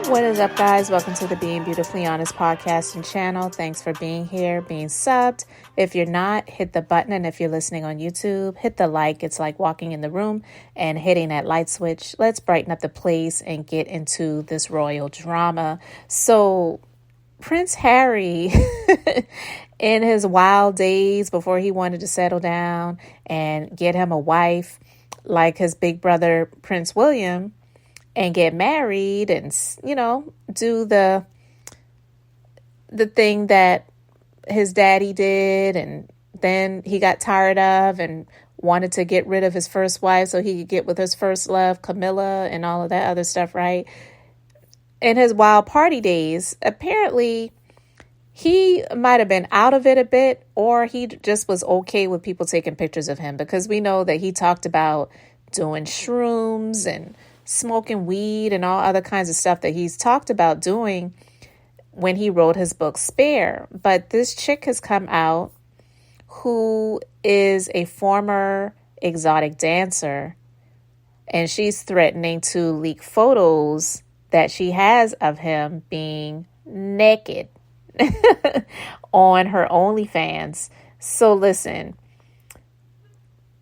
What is up, guys? Welcome to the Being Beautifully Honest podcast and channel. Thanks for being here, being subbed. If you're not, hit the button. And if you're listening on YouTube, hit the like. It's like walking in the room and hitting that light switch. Let's brighten up the place and get into this royal drama. So Prince Harry, in his wild days before he wanted to settle down and get him a wife like his big brother, Prince William, and get married and, do the thing that his daddy did. And then he got tired of and wanted to get rid of his first wife so he could get with his first love, Camilla, and all of that other stuff, right? In his wild party days, apparently he might have been out of it a bit, or he just was okay with people taking pictures of him, because we know that he talked about doing shrooms and smoking weed and all other kinds of stuff that he's talked about doing when he wrote his book Spare. But this chick has come out who is a former exotic dancer, and she's threatening to leak photos that she has of him being naked on her OnlyFans. So listen,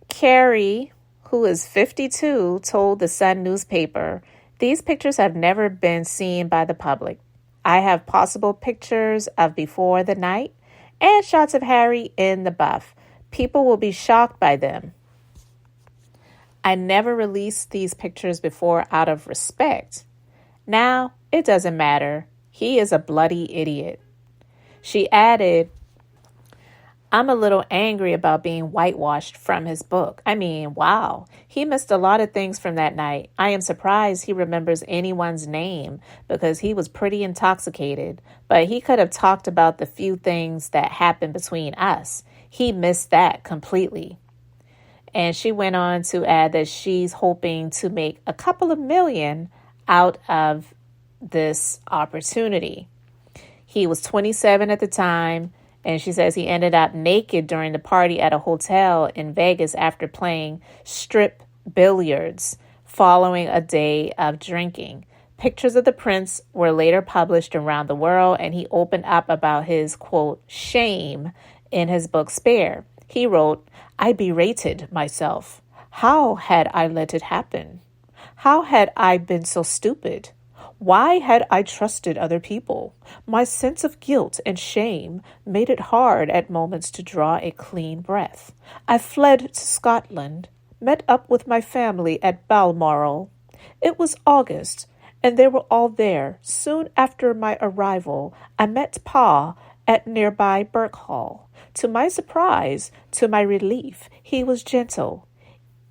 Carrie, who is 52, told the Sun newspaper, "These pictures have never been seen by the public. I have possible pictures of before the night and shots of Harry in the buff. People will be shocked by them. I never released these pictures before out of respect. Now, it doesn't matter. He is a bloody idiot." She added, "I'm a little angry about being whitewashed from his book. I mean, wow, he missed a lot of things from that night. I am surprised he remembers anyone's name because he was pretty intoxicated, but he could have talked about the few things that happened between us. He missed that completely." And she went on to add that she's hoping to make a couple of million out of this opportunity. He was 27 at the time, and she says he ended up naked during the party at a hotel in Vegas after playing strip billiards following a day of drinking. Pictures of the prince were later published around the world, and he opened up about his, quote, shame in his book Spare. He wrote, "I berated myself. How had I let it happen? How had I been so stupid? Why had I trusted other people? My sense of guilt and shame made it hard at moments to draw a clean breath. I fled to Scotland, met up with my family at Balmoral. It was August, and they were all there. Soon after my arrival, I met Pa at nearby Birkhall. To my surprise, to my relief, he was gentle,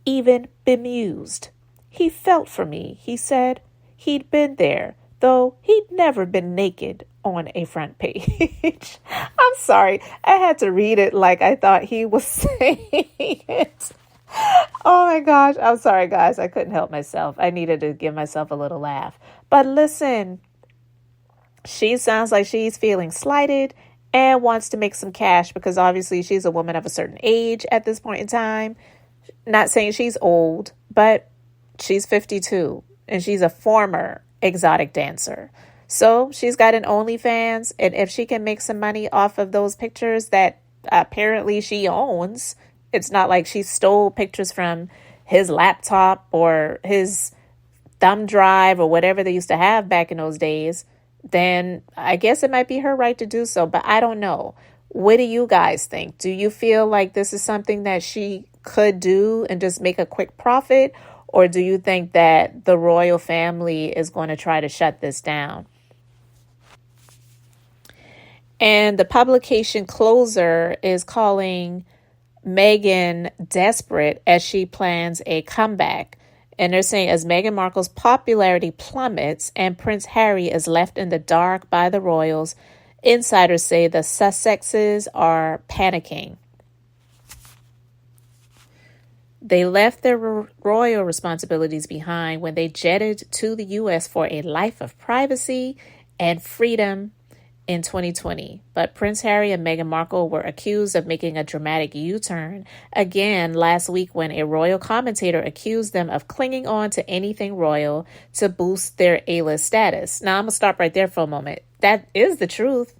even bemused. He felt for me, he said. He'd been there, though he'd never been naked on a front page." I'm sorry. I had to read it like I thought he was saying it. Oh my gosh. I'm sorry, guys. I couldn't help myself. I needed to give myself a little laugh. But listen, she sounds like she's feeling slighted and wants to make some cash, because obviously she's a woman of a certain age at this point in time. Not saying she's old, but she's 52. And she's a former exotic dancer. So she's got an OnlyFans. And if she can make some money off of those pictures that apparently she owns, it's not like she stole pictures from his laptop or his thumb drive or whatever they used to have back in those days, then I guess it might be her right to do so. But I don't know. What do you guys think? Do you feel like this is something that she could do and just make a quick profit? Or do you think that the royal family is going to try to shut this down? And the publication Closer is calling Meghan desperate as she plans a comeback. And they're saying as Meghan Markle's popularity plummets and Prince Harry is left in the dark by the royals, insiders say the Sussexes are panicking. They left their royal responsibilities behind when they jetted to the U.S. for a life of privacy and freedom in 2020, but Prince Harry and Meghan Markle were accused of making a dramatic U-turn again last week when a royal commentator accused them of clinging on to anything royal to boost their A-list status. Now, I'm going to stop right there for a moment. That is the truth.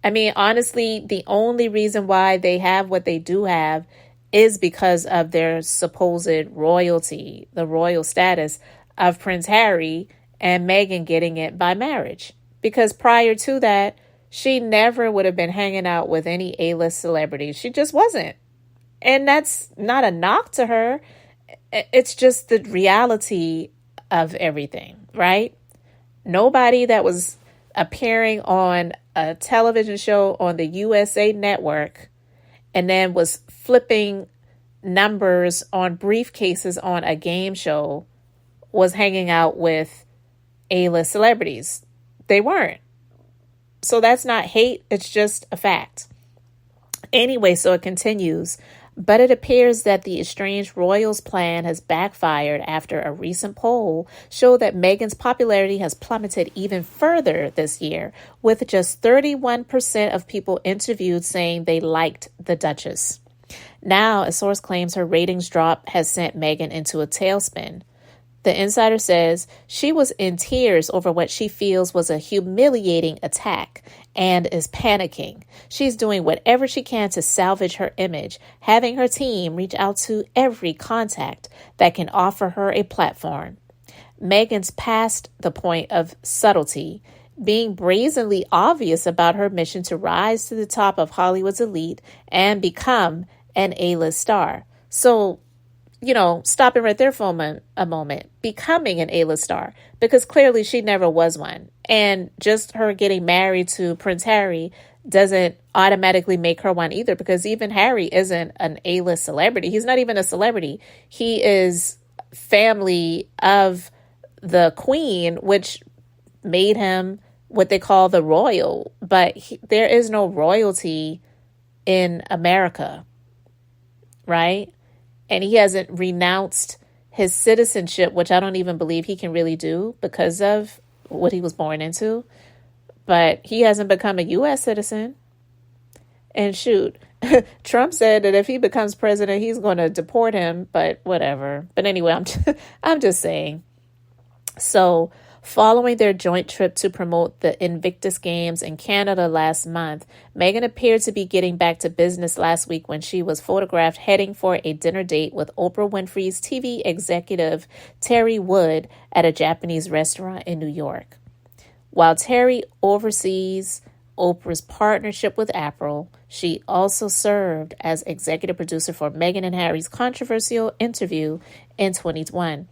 I mean, honestly, the only reason why they have what they do have is because of their supposed royalty, the royal status of Prince Harry and Meghan getting it by marriage. Because prior to that, she never would have been hanging out with any A-list celebrities. She just wasn't. And that's not a knock to her. It's just the reality of everything, right? Nobody that was appearing on a television show on the USA Network and then was flipping numbers on briefcases on a game show was hanging out with A-list celebrities. They weren't. So that's not hate. It's just a fact. Anyway, so it continues. But it appears that the estranged royals' plan has backfired after a recent poll showed that Meghan's popularity has plummeted even further this year, with just 31% of people interviewed saying they liked the Duchess. Now, a source claims her ratings drop has sent Meghan into a tailspin. The insider says she was in tears over what she feels was a humiliating attack and is panicking. She's doing whatever she can to salvage her image, having her team reach out to every contact that can offer her a platform. Meghan's past the point of subtlety, being brazenly obvious about her mission to rise to the top of Hollywood's elite and become an A-list star. So, stopping right there for a moment, becoming an A-list star, because clearly she never was one. And just her getting married to Prince Harry doesn't automatically make her one either, because even Harry isn't an A-list celebrity. He's not even a celebrity. He is family of the Queen, which made him what they call the royal. But there is no royalty in America, right? And he hasn't renounced his citizenship, which I don't even believe he can really do because of what he was born into. But he hasn't become a U.S. citizen. And shoot, Trump said that if he becomes president, he's going to deport him. But whatever. But anyway, I'm just saying. So, following their joint trip to promote the Invictus Games in Canada last month, Meghan appeared to be getting back to business last week when she was photographed heading for a dinner date with Oprah Winfrey's TV executive Terry Wood at a Japanese restaurant in New York. While Terry oversees Oprah's partnership with Apple, she also served as executive producer for Meghan and Harry's controversial interview in 2021.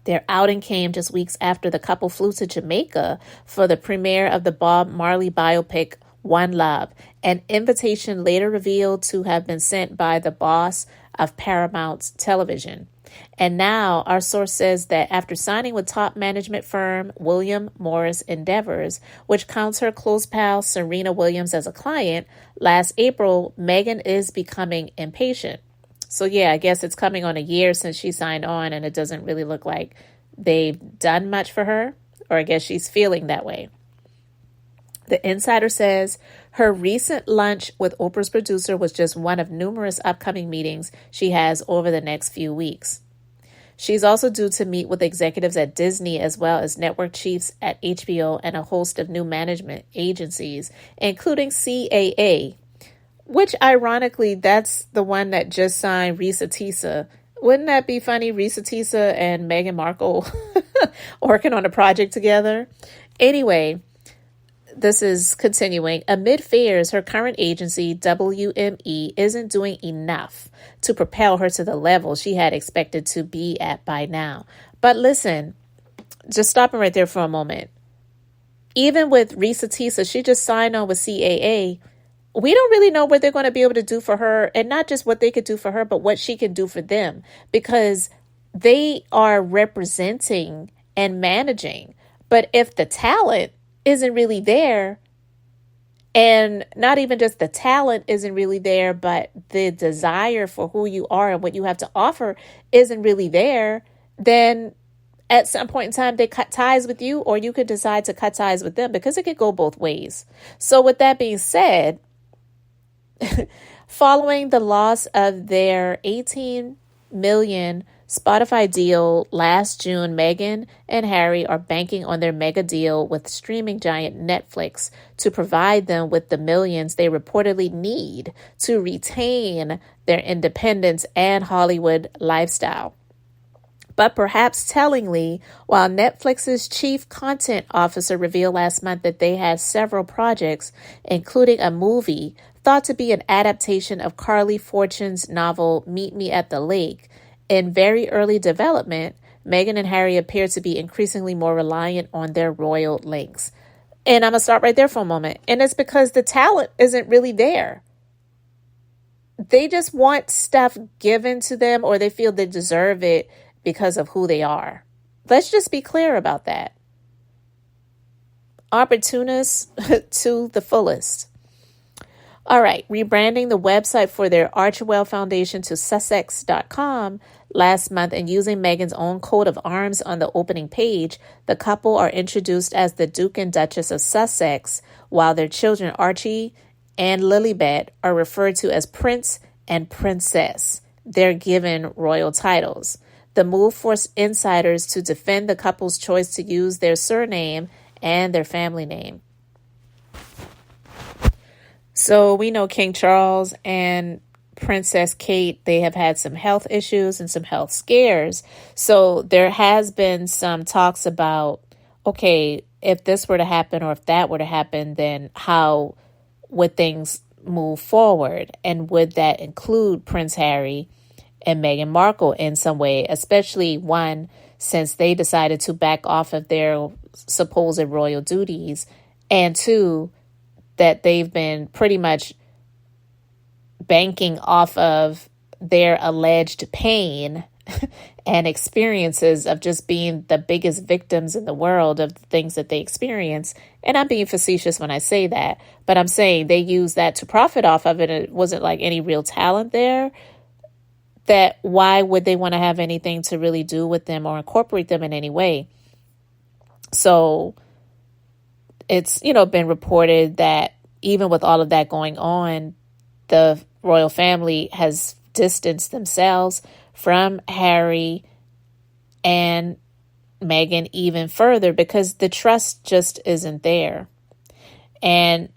Their outing came just weeks after the couple flew to Jamaica for the premiere of the Bob Marley biopic One Love, an invitation later revealed to have been sent by the boss of Paramount Television. And now our source says that after signing with top management firm William Morris Endeavors, which counts her close pal Serena Williams as a client, last April, Meghan is becoming impatient. So yeah, I guess it's coming on a year since she signed on, and it doesn't really look like they've done much for her, or I guess she's feeling that way. The insider says her recent lunch with Oprah's producer was just one of numerous upcoming meetings she has over the next few weeks. She's also due to meet with executives at Disney as well as network chiefs at HBO and a host of new management agencies, including CAA, which ironically, that's the one that just signed Risa Tisa. Wouldn't that be funny? Risa Tisa and Meghan Markle working on a project together. Anyway, this is continuing. Amid fears, her current agency, WME, isn't doing enough to propel her to the level she had expected to be at by now. But listen, just stopping right there for a moment. Even with Risa Tisa, she just signed on with CAA. We don't really know what they're going to be able to do for her, and not just what they could do for her, but what she can do for them, because they are representing and managing. But if the talent isn't really there, and not even just the talent isn't really there, but the desire for who you are and what you have to offer isn't really there, then at some point in time they cut ties with you, or you could decide to cut ties with them, because it could go both ways. So with that being said, following the loss of their 18 million Spotify deal last June, Meghan and Harry are banking on their mega deal with streaming giant Netflix to provide them with the millions they reportedly need to retain their independence and Hollywood lifestyle. But perhaps tellingly, while Netflix's chief content officer revealed last month that they had several projects, including a movie thought to be an adaptation of Carly Fortune's novel Meet Me at the Lake, in very early development, Meghan and Harry appear to be increasingly more reliant on their royal links. And I'm going to stop right there for a moment. And it's because the talent isn't really there. They just want stuff given to them, or they feel they deserve it because of who they are. Let's just be clear about that. Opportunists to the fullest. All right, rebranding the website for their Archewell Foundation to Sussex.com last month and using Meghan's own coat of arms on the opening page, the couple are introduced as the Duke and Duchess of Sussex, while their children Archie and Lilibet are referred to as Prince and Princess. They're given royal titles. The move forced insiders to defend the couple's choice to use their surname and their family name. So we know King Charles and Princess Kate, they have had some health issues and some health scares. So there has been some talks about, okay, if this were to happen or if that were to happen, then how would things move forward? And would that include Prince Harry and Meghan Markle in some way, especially one, since they decided to back off of their supposed royal duties, and two, that they've been pretty much banking off of their alleged pain and experiences of just being the biggest victims in the world of the things that they experience. And I'm being facetious when I say that, but I'm saying they use that to profit off of it. It wasn't like any real talent there. That why would they want to have anything to really do with them or incorporate them in any way? So it's, been reported that even with all of that going on, the royal family has distanced themselves from Harry and Meghan even further because the trust just isn't there. And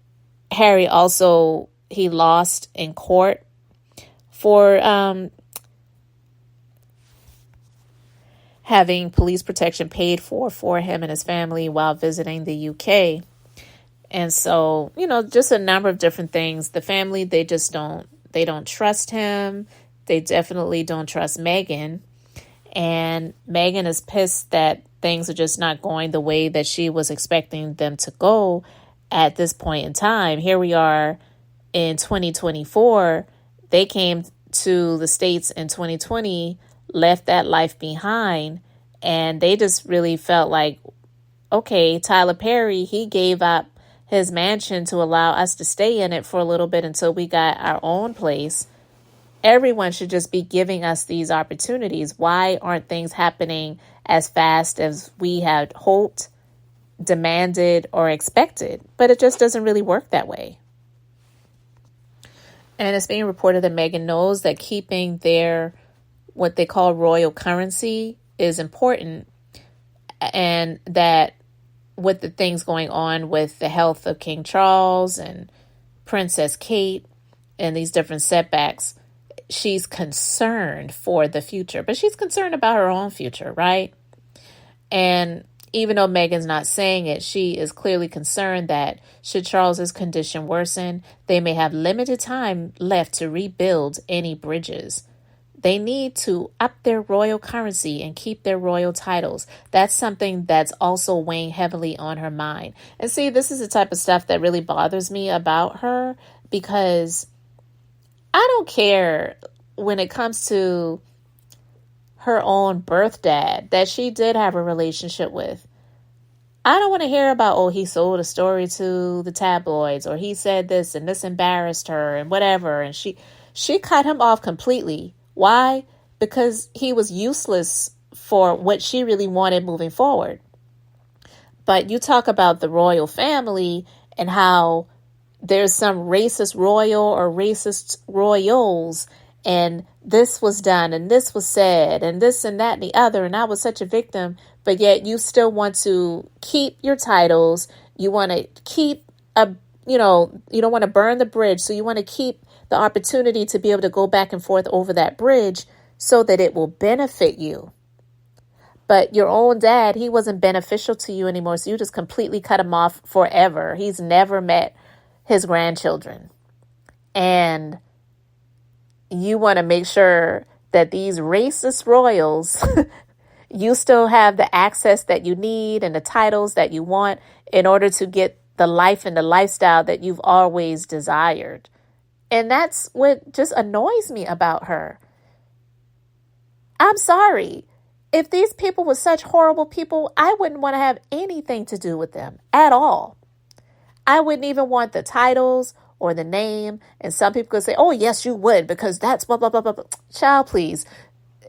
Harry also, he lost in court for having police protection paid for him and his family while visiting the UK. And so, just a number of different things. The family, they don't trust him. They definitely don't trust Meghan. And Meghan is pissed that things are just not going the way that she was expecting them to go at this point in time. Here we are in 2024. They came to the States in 2020, left that life behind, and they just really felt like, okay, Tyler Perry, he gave up his mansion to allow us to stay in it for a little bit until we got our own place. Everyone should just be giving us these opportunities. Why aren't things happening as fast as we had hoped, demanded, or expected? But it just doesn't really work that way. And it's being reported that Meghan knows that keeping their, what they call royal currency, is important, and that with the things going on with the health of King Charles and Princess Kate and these different setbacks, she's concerned for the future, but she's concerned about her own future, right? And even though Meghan's not saying it, she is clearly concerned that should Charles's condition worsen, they may have limited time left to rebuild any bridges. They need to up their royal currency and keep their royal titles. That's something that's also weighing heavily on her mind. And see, this is the type of stuff that really bothers me about her, because I don't care when it comes to her own birth dad that she did have a relationship with. I don't want to hear about, oh, he sold a story to the tabloids, or he said this and this embarrassed her and whatever. And she cut him off completely. Why? Because he was useless for what she really wanted moving forward. But you talk about the royal family and how there's some racist royal or racist royals, and this was done and this was said and this and that and the other, and I was such a victim, but yet you still want to keep your titles. You want to keep you don't want to burn the bridge, so you want to keep the opportunity to be able to go back and forth over that bridge so that it will benefit you. But your own dad, he wasn't beneficial to you anymore, so you just completely cut him off forever. He's never met his grandchildren. And you want to make sure that these racist royals, you still have the access that you need and the titles that you want in order to get the life and the lifestyle that you've always desired. And that's what just annoys me about her. I'm sorry. If these people were such horrible people, I wouldn't want to have anything to do with them at all. I wouldn't even want the titles or the name. And some people could say, oh, yes, you would, because that's blah, blah, blah, blah, blah. Child, please.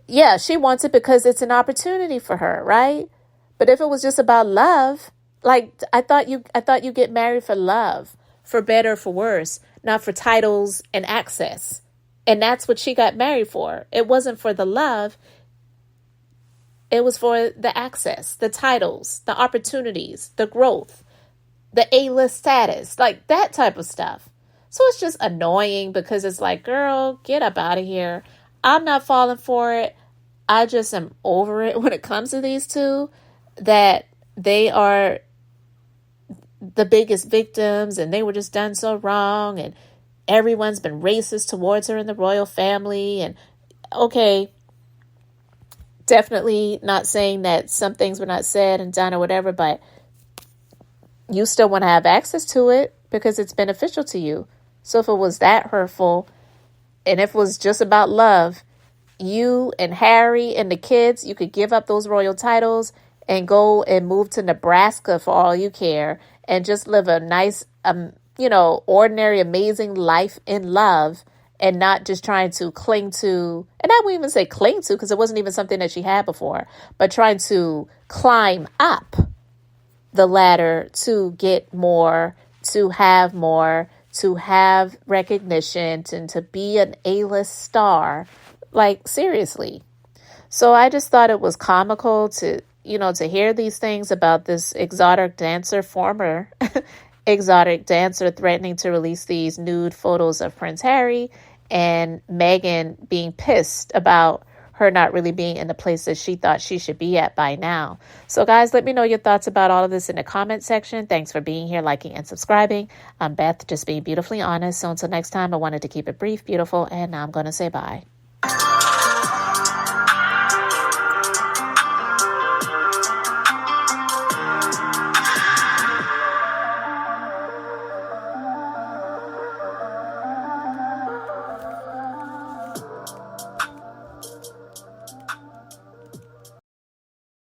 Yeah, she wants it because it's an opportunity for her, right? But if it was just about love, like I thought you get married for love, for better, for worse, not for titles and access. And that's what she got married for. It wasn't for the love. It was for the access, the titles, the opportunities, the growth, the A-list status, like that type of stuff. So it's just annoying because it's like, girl, get up out of here. I'm not falling for it. I just am over it when it comes to these two, that they are the biggest victims and they were just done so wrong. And everyone's been racist towards her in the royal family. And okay, definitely not saying that some things were not said and done or whatever, but you still want to have access to it because it's beneficial to you. So if it was that hurtful and if it was just about love, you and Harry and the kids, you could give up those royal titles and go and move to Nebraska for all you care and just live a nice, ordinary, amazing life in love, and not just trying to cling to, and I wouldn't even say cling to because it wasn't even something that she had before, but trying to climb up the ladder to get more, to have recognition, and to be an A-list star. Like, seriously. So I just thought it was comical to hear these things about this former exotic dancer threatening to release these nude photos of Prince Harry, and Meghan being pissed about her not really being in the place that she thought she should be at by now. So guys, let me know your thoughts about all of this in the comment section. Thanks for being here, liking, and subscribing. I'm Beth, just being beautifully honest. So until next time, I wanted to keep it brief, beautiful, and now I'm going to say bye.